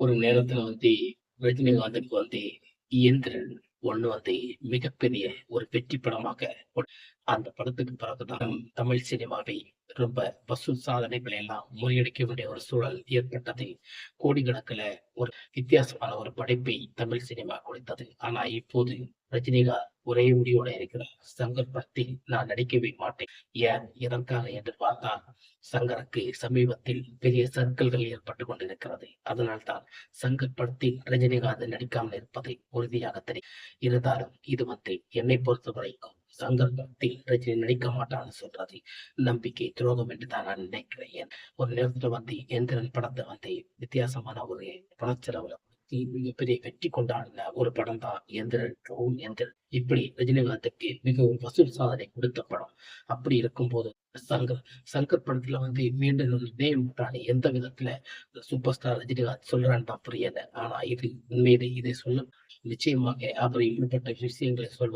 ஒரு நேரத்துல ரஜினிகாந்துக்கு இயந்திரன் ஒண்ணு மிகப்பெரிய ஒரு வெற்றி படமாக அந்த படத்துக்கு பிறகுதான் தமிழ் சினிமாவை ரொம்ப வசூல் சாதனைகளை எல்லாம் முறியடிக்க வேண்டிய ஒரு சூழல் ஏற்பட்டது. கோடிக்கணக்கில் ஒரு வித்தியாசமான ஒரு படைப்பை தமிழ் சினிமா கொடுத்தது. ஆனா இப்போது ரஜினிகாந்த் ஒரே முடிவோட இருக்கிறார். சங்கர் படத்தில் நான் நடிக்கவே மாட்டேன். ஏன் எதற்காக என்று பார்த்தால், சங்கருக்கு சமீபத்தில் பெரிய சர்க்கிள்கள் ஏற்பட்டு கொண்டிருக்கிறது. அதனால்தான் சங்கர் படத்தில் ரஜினிகாந்த் நடிக்காமல் இருப்பதை உறுதியாக தெரியும். இருந்தாலும் இது என்னை பொறுத்த வரைக்கும் சங்கர் படத்தில் ரஜினி நடிக்க மாட்டான்னு சொல்றது நம்பிக்கை துரோகம் என்று தான் நான் நினைக்கிறேன். ஒரு நேரத்துல எந்திரன் படத்தை வித்தியாசமான ஒரு பணச்செலவுல மிகப்பெரிய வெற்றி கொண்டாடின ஒரு படம் தான் எந்திரன். எந்திரன் இப்படி ரஜினிகாந்துக்கு மிகவும் வசூல் சாதனை கொடுத்த படம். அப்படி இருக்கும்போது சங்கர் சங்கர் படத்துல மீண்டும் நினைவூட்டான எந்த விதத்துல சூப்பர் ஸ்டார் ரஜினிகாந்த் சொல்றான்னு தான் புரியல. ஆனா இது உண்மையிலே இதை சொல்ல நிச்சயமாக அவர் இப்படிப்பட்ட விஷயங்களை சொல்வது